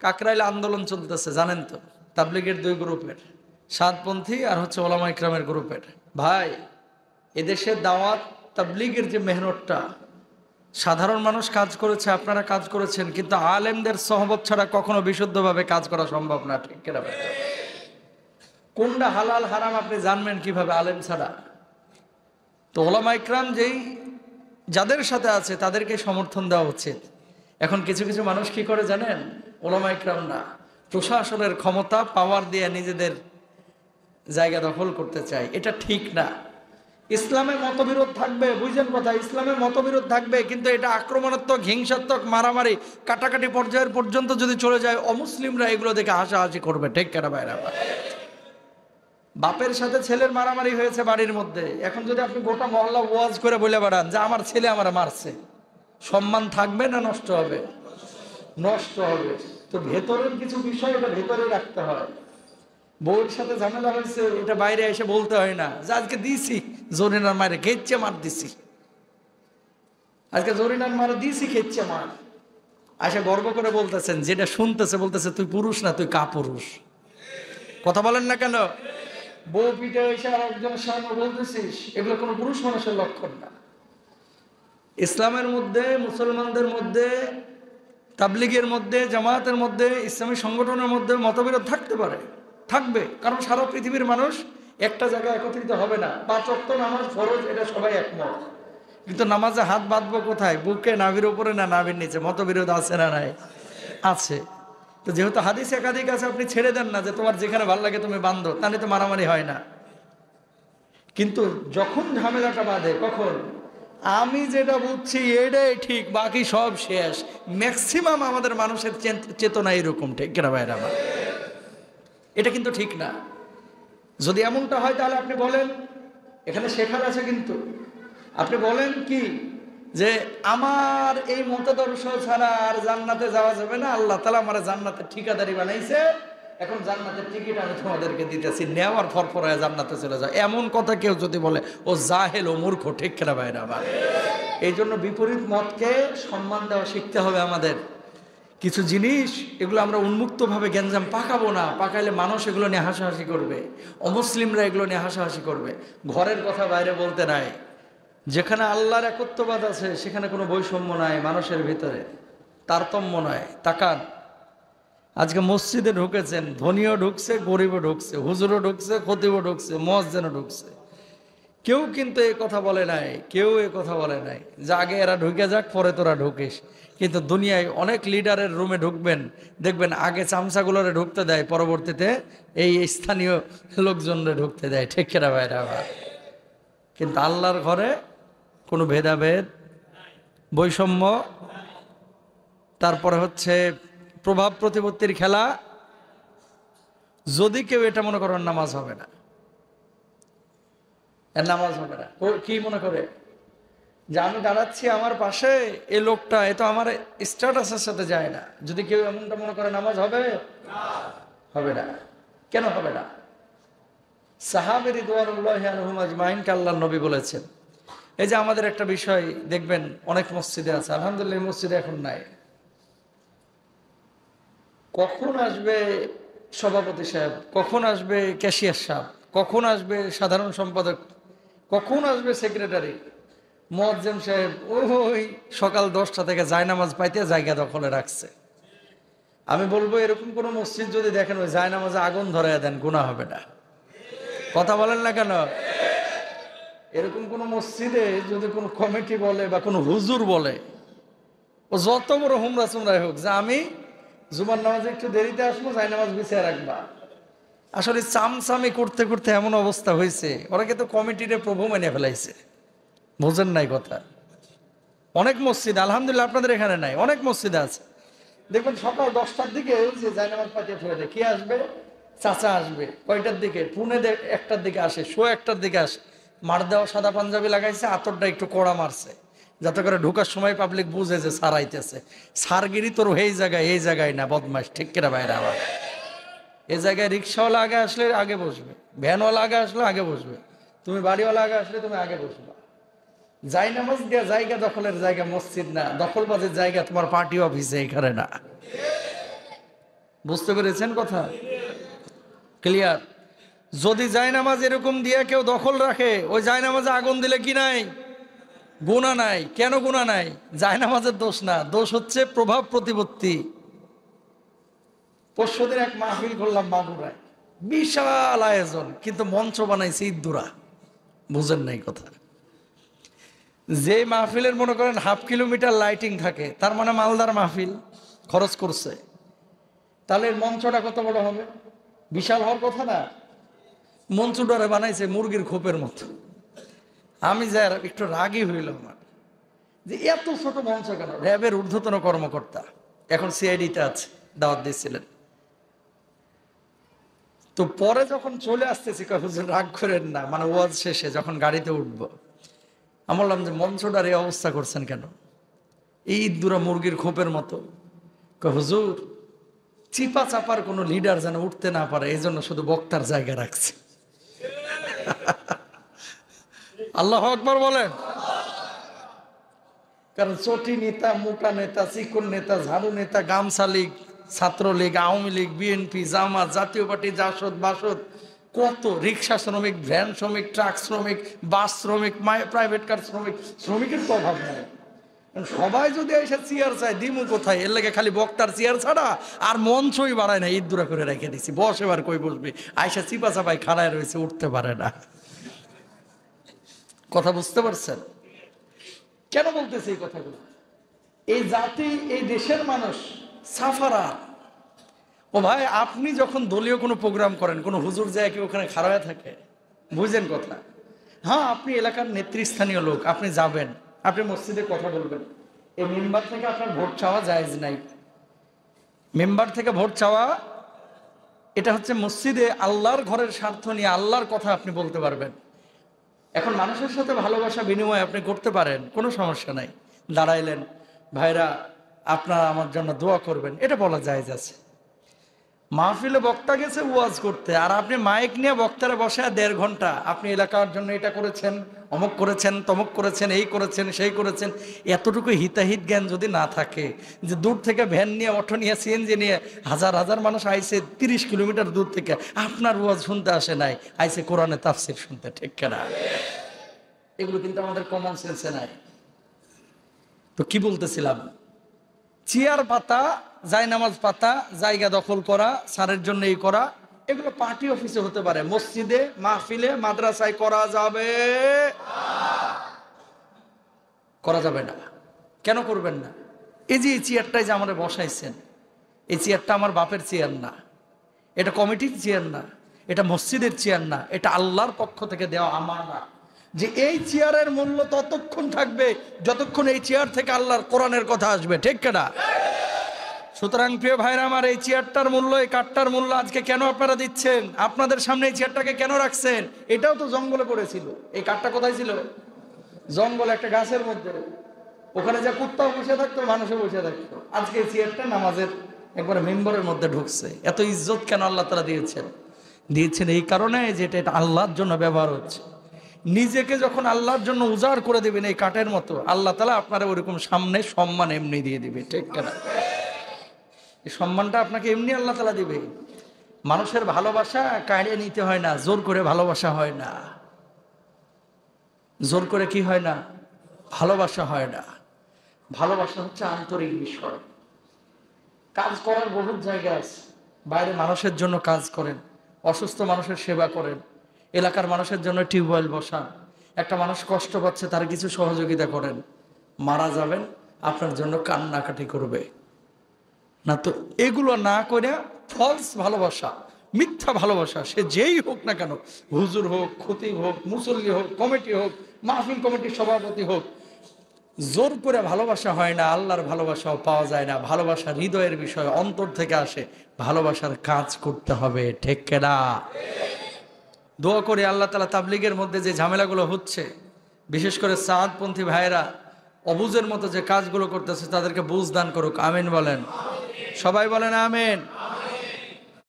কাকরাইলে আন্দোলন চলতেছে জানেন তো, তাবলিগের দুই গ্রুপের, সাতপন্থী আর হচ্ছে ওলামা ইকরামের গ্রুপের। ভাই, এদেশে দাওয়াত তাবলিগের যে মেহনতটা, সাধারণ মানুষ কাজ করেছে, আপনারা কাজ করেছেন, কিন্তু আলেমদের সহবত ছাড়া কখনো বিশুদ্ধভাবে কাজ করা সম্ভব না, ঠিক কিনা ভাই? কোনটা হালাল হারাম আপনি জানবেন কিভাবে আলেম ছাড়া? তো ওলামা ইকরাম যাদের সাথে আছে তাদেরকে সমর্থন দেওয়া উচিত। এখন কিছু কিছু মানুষ কি করে জানেন? ওলামা ইকরাম না, প্রশাসনের ক্ষমতা পাওয়ার দিয়ে নিজেদের জায়গা দখল করতে চায়। এটা ঠিক না। ইসলামে মতবিরোধ থাকবে, বুঝেন কথা, ইসলামে মতবিরোধ থাকবে, কিন্তু এটা আক্রমণাত্মক, হিংসাত্মক, মারামারি, কাটাকাটি পর্যায়ের পর্যন্ত যদি চলে যায়, অমুসলিমরা এগুলো দেখে হাসাহাসি করবে, ঠিক কেনা ভাইরা? বাপের সাথে ছেলের মারামারি হয়েছে বাড়ির মধ্যে, এখন যদি আপনি গোটা মহল্লা ওয়াজ করে বলে বেড়ান যে আমার ছেলে আমার মারছে, সম্মান থাকবে না নষ্ট হবে? নষ্ট হবে। তো ভেতরের কিছু বিষয় এটা ভেতরে রাখতে হয়। বউয়ের সাথে ঝামেলা হয়েছে, এটা বাইরে এসে বলতে হয় না যে আজকে দিছি জরিনার মারে খেচ্ছে মার দিছি, আজকে জরিনার মারে দিছি খেচ্ছে মার। আসে গর্ব করে বলতেছেন, যেটা শুনতেছে বলতেছে তুই পুরুষ না, তুই কাপুরুষ। কথা বলেন না কেন? বউ পিঠে এসে আর একজনের সামনে বলতেছিস, এগুলো কোনো পুরুষ মানুষের লক্ষণ না। ইসলামের মধ্যে, মুসলমানদের মধ্যে, তাবলিগের মধ্যে, জামায়াতের মধ্যে, ইসলামী সংগঠনের মধ্যে মতবিরোধ থাকতে পারে, থাকবে, কারণ সারা পৃথিবীর মানুষ একটা জায়গায় একত্রিত হবে না। 5 ওয়াক্ত নামাজ ফরজ, এটা সবাই একমত, কিন্তু নামাজে হাত বাঁধবো কোথায়? বুকে, নাভির উপরে না নাভির নিচে? মতবিরোধ আছে না নাই? আছে। তো যেহেতু হাদিস একাধিক আছে, আপনি ছেড়ে দেন না যে তোমার যেখানে ভালো লাগে তুমি বাঁধো, তাহলে তো মারামারি হয় না। কিন্তু যখন ঝামেলাটা বাঁধে, কখন? আমি যেটা বুঝছি এটাই ঠিক, বাকি সব শেষ। ম্যাক্সিমাম আমাদের মানুষের চেতনা এরকম, ঠিক কিনা ভাইরা আমার? এটা কিন্তু ঠিক না। যদি এমনটা হয় তাহলে আপনি বলেন, এখানে শেখার আছে কিন্তু, আপনি বলেন কি যে আমার এই মতাদর্শ ছাড়া আর জান্নাতে যাওয়া যাবে না, আল্লাহ তাআলা আমার জান্নাতের ঠিকাদারি বানাইছে, এখন জান্নাতের টিকিট আমি তোমাদেরকে দিতেছি, নেওয়ার ফরফরায় জান্নাতে চলে যাও। এমন কথা কেউ যদি বলে, ও জাহেল, ও মূর্খ, ঠিক কিনা ভাইরা আমার? এই জন্য বিপরীত মতকে সম্মান দেওয়া শিখতে হবে আমাদের। কিছু জিনিস এগুলো আমরা উন্মুক্তভাবে গ্যাঞ্জাম পাকাবো না, পাকাইলে মানুষ এগুলো নিয়ে হাসাহাসি করবে, অমুসলিমরা এগুলো নিয়ে হাসাহাসি করবে। ঘরের কথা বাইরে বলতে নাই। যেখানে আল্লাহর একত্ববাদ আছে সেখানে কোনো বৈষম্য নাই, মানুষের ভিতরে তারতম্য নয়। তাকান, আজকে মসজিদে ঢুকেছেন, ধনীও ঢুকছে, গরিবও ঢুকছে, হুজুরও ঢুকছে, খতিবও ঢুকছে, মুয়াজ্জিনও ঢুকছে। কেউ কিন্তু এ কথা বলে নাই, কেউ এ কথা বলে নাই যে আগে এরা ঢুকে যাক, পরে তোরা ঢুকিস। কিন্তু দুনিয়ায় অনেক লিডারের রুমে ঢুকবেন, দেখবেন আগে চামচাগুলোরে ঢুকতে দেয়, পরবর্তীতে এই স্থানীয় লোকজনরে ঢুকতে দেয়, ঠিক কিনা ভাইরা আমার? কিন্তু আল্লাহর ঘরে কোনো ভেদাভেদ, বৈষম্য, তারপরে হচ্ছে প্রভাব প্রতিপত্তির খেলা। যদি কেউ এটা মনে করেন, নামাজ হবে না, এর নামাজ হবে না। কি মনে করে যে আমি দাঁড়াচ্ছি আমার পাশে, এই লোকটা এ তো আমার স্ট্যাটাসের সাথে যায় না, যদি কেউ এমনটা মনে করে, নামাজ হবে? হবে না। কেন হবে না? সাহাবে রিদওয়ানুল্লাহি আনহুম আজমাইনকে আল্লাহর নবী বলেছেন। এই যে আমাদের একটা বিষয় দেখবেন, অনেক মসজিদে আছে, আলহামদুলিল্লাহ এই মসজিদে এখন নাই। কখন আসবে সভাপতি সাহেব, কখন আসবে ক্যাশিয়ার সাহেব, কখন আসবে সাধারণ সম্পাদক, কখন আসবে সেক্রেটারি, মুয়াজ্জিন সাহেব ওই সকাল 10টা থেকে জায়নামাজ পাইতে জায়গা দখলে রাখছে। আমি বলবো, এরকম কোনো মসজিদ যদি দেখেন ওই জায়নামাজে আগুন ধরাইয়া দেন, গুনাহ হবে না। কথা বলেন না কেন? এরকম কোনো মসজিদে যদি কোনো কমিটি বলে বা কোনো হুজুর বলে, ও যত বড় হুমরা চুমরাই হোক, যে আমি জুমার নামাজে একটু দেরিতে আসবো, জায়নামাজ বিছিয়ে রাখবা, আসলে চামচামি করতে করতে এমন অবস্থা হয়েছে, ওরা কিন্তু কমিটিরে প্রভু মেনে ফেলাইছে। বোঝেন নাই কথা? অনেক মসজিদ, আলহামদুলিল্লাহ আপনাদের এখানে নাই, অনেক মসজিদে আছে, দেখবেন সকাল 10টার দিকে যে জায়নামাজ পাঠিয়ে ফেলে দেয়। কি আসবে? চাচা আসবে। কয়টার দিকে? পুনে 1টার দিকে আসে, শো 1টার দিকে আসে। মার দেওয়া সাদা পাঞ্জাবি লাগাইছে, আতরটা একটু কড়া মারছে, যাতে করে ঢোকার সময় পাবলিক বুঝে যে সার আইতেছে। সারগিরি তোর এই জায়গায় না, বদমাস, ঠিক কিনা বাইরে? আবার এই জায়গায় রিক্সাওয়ালা আগে আসলে আগে বসবে, ভ্যানওয়ালা আগে আসলে আগে বসবে, তুমি বাড়িওয়ালা আগে আসলে তুমি আগে বসবে। জায়নামাজ দেওয়া জায়গা দখলের জায়গা মসজিদ না, দখলবাজের জায়গা তোমার পার্টি অফিসে, এখানে না। বুঝতে পেরেছেন কথা? ক্লিয়ার? যদি জায়নামাজ এরকম দিয়ে কেউ দখল রাখে, ওই জায়নামাজে আগুন দিলে কি নাই? গুনাহ নাই। কেন গুনাহ নাই? জায়নামাজের দোষ না, দোষ হচ্ছে প্রভাব প্রতিপত্তি। পরশুদিন এক মাহফিল করলাম মাগুরায়, বিশাল আয়োজন, কিন্তু মঞ্চ বানাইছে ইদ্দুরা। বুঝেন নাই কথা? যে মাহফিলের মনে করেন 1/2 কিলোমিটার লাইটিং থাকে, তার মানে মালদার মাহফিল খরচ করছে, তাহলে মঞ্চটা কত বড় হবে? বিশাল হওয়ার কথা না? মঞ্চটারে বানাইছে মুরগির খোপের মতো। আমি যাই একটু রাগই হইল আমার, যে এত ছোট মঞ্চ কেন? র্যাবের ঊর্ধ্বতন কর্মকর্তা, এখন সিআইডিতে আছে, দাওয়াত দিয়েছিলেন। তো পরে যখন চলে আসতেছি, হুজুর রাগ করেন না, মানে ওয়াজ শেষে যখন গাড়িতে উঠবো, আমি বললাম যে মঞ্চটার এই অবস্থা করছেন কেন? এই ইদ্দুরা মুরগির খোপের মতো। হুজুর, চিপা চাপার কোনো লিডার যেন উঠতে না পারে, এই জন্য শুধু বক্তার জায়গা রাখছে। আল্লাহু আকবার বলেন। কারণ চটি নেতা, মোটা নেতা, চিকন নেতা, ঝাড়ু নেতা, গামছা লীগ, ছাত্রলীগ, আওয়ামী লীগ, বিএনপি, জামাত, জাতীয় পার্টি, জাসদ, বাসদ, কত রিক্সা শ্রমিক, ভ্যান শ্রমিক, ট্রাক শ্রমিক, বাস শ্রমিক, প্রাইভেট কার শ্রমিক, শ্রমিকের তো অভাব নেই। সবাই যদি এসে চেয়ার চায়, দিমু কোথায়? এর লেগে খালি বক্তার চেয়ার ছাড়া আর মঞ্চই বাড়ায় না, ইদ্দুরা করে রেখে দিছি। বস, এবার কই বসবি? আয়সা চিপা চাপাই খাড়ায় রয়েছে, উঠতে পারে না। কথা বুঝতে পারছেন? কেন বলতেছে এই কথাগুলো? এই জাতি, এই দেশের মানুষ সাফারা। ও ভাই, আপনি যখন দলীয় কোনো প্রোগ্রাম করেন, কোনো হুজুর যায় কি ওখানে খাড়া হয়ে থাকে? বুঝেন কথা? হ্যাঁ, আপনি এলাকার নেতৃস্থানীয় লোক, আপনি যাবেন, আপনি মসজিদে কথা বলবেন। এই মেম্বার থেকে আপনার ভোট চাওয়া জায়েজ নাই। মেম্বার থেকে ভোট চাওয়া, এটা হচ্ছে মসজিদে আল্লাহর ঘরের স্বার্থ নিয়ে আল্লাহর কথা আপনি বলতে পারবেন। এখন মানুষের সাথে ভালোবাসা বিনিময় আপনি করতে পারেন, কোনো সমস্যা নাই। দাঁড়াইলেন, ভাইরা আপনারা আমার জন্য দোয়া করবেন, এটা বলা জায়েজ আছে। মাহফিলে বক্তা গেছে ওয়াজ করতে, আর আপনি মাইক নিয়ে বক্তারা বসে 1.5 ঘন্টা আপনি এলাকার জন্য এটা করেছেন, অমুক করেছেন, তমুক করেছেন, এই করেছেন, সেই করেছেন। এতটুকু হিতাহিত জ্ঞান যদি না থাকে, যে দূর থেকে ভ্যান নিয়ে, অটো নিয়ে, সিএনজি নিয়ে হাজার হাজার মানুষ আইছে 30 কিলোমিটার দূর থেকে, আপনার ওয়াজ শুনতে আসে নাই, আইছে কোরআনে তাফসীর শুনতে, ঠিক কিনা? এগুলো কিন্তু আমাদের কমন সেন্সে নাই। তো কি বলতেছিলাম? চেয়ার পাতা, জায়নামাজ পাতা, জায়গা দখল করা, স্যারের জন্য এই করা, এগুলো পার্টি অফিসে হতে পারে, মসজিদে, মাহফিলে, মাদ্রাসায় করা যাবে? করা যাবে না। কেন করবেন না? এই যে এই চেয়ারটাই যে আমাদের বসাইছেন, এই চেয়ারটা আমার বাপের চেয়ার না, এটা কমিটির চেয়ার না, এটা মসজিদের চেয়ার না, এটা আল্লাহর পক্ষ থেকে দেওয়া আমানত। যে এই চেয়ারের মূল্য ততক্ষণ থাকবে যতক্ষণ এই চেয়ার থেকে আল্লাহর কোরআনের কথা আসবে, ঠিক কিনা? সুতরাং প্রিয় ভাইরা আমার, এই চেয়ারটার মূল্য, এই কাঠটার মূল্য আজকে কেন আপনারা দিচ্ছেন? আপনাদের সামনে এই চেয়ারটাকে কেন রাখছেন? এটাও তো জঙ্গলে পড়েছিল। এই কাঠটা কোথায় ছিল? জঙ্গল, একটা গাছের মধ্যে। ওখানে যা কুত্তাও বসে থাকতো, মানুষও বসে থাকতো। আজকে এই চেয়ারটা নামাজের একবারে মেম্বরের মধ্যে ঢুকছে। এত ইজ্জত কেন আল্লাহ তাআলা দিয়েছেন? দিয়েছেন এই কারণে যে এটা আল্লাহর জন্য ব্যবহার হচ্ছে। নিজেকে যখন আল্লাহর জন্য উজাড় করে দেবেন এই কাঠের মতো, আল্লাহ তাআলা আপনারা ওরকম সামনে সম্মান এমনি দিয়ে দিবে, ঠিক কিনা? এই সম্মানটা আপনাকে এমনি আল্লাহ তাআলা দিবে। মানুষের ভালোবাসা কাড়িয়ে নিতে হয় না, জোর করে ভালোবাসা হয় না। জোর করে কি হয় না? ভালোবাসা হয় না। ভালোবাসা হচ্ছে আন্তরিক বিষয়। কাজ করার বহুত জায়গা আছে, বাইরে মানুষের জন্য কাজ করেন, অসুস্থ মানুষের সেবা করেন, এলাকার মানুষের জন্য টিউবওয়েল বসান, একটা মানুষ কষ্ট পাচ্ছে তার কিছু সহযোগিতা করেন। মারা যাবেন, আপনার জন্য কান্নাকাটি করবে না। তো এগুলো না করে ফলস ভালোবাসা, মিথ্যা ভালোবাসা, সে যেই হোক না কেন, হুজুর হোক, খতিব হোক, মুসল্লি হোক, কমিটি হোক, মাহফিল কমিটির সভাপতি হোক, জোর করে ভালোবাসা হয় না। আল্লাহর ভালোবাসাও পাওয়া যায় না। ভালোবাসা হৃদয়ের বিষয়, অন্তর থেকে আসে। ভালোবাসার কাজ করতে হবে, ঠিক কিনা? দোয়া করে আল্লাহ তাআলা তাবলীগের মধ্যে যে ঝামেলাগুলো হচ্ছে, বিশেষ করে সাদপন্থী ভাইয়েরা অবুজের মতো যে কাজগুলো করতেছে, তাদেরকে বুঝ দান করুক। আমিন বলেন, সবাই বলেন আমিন।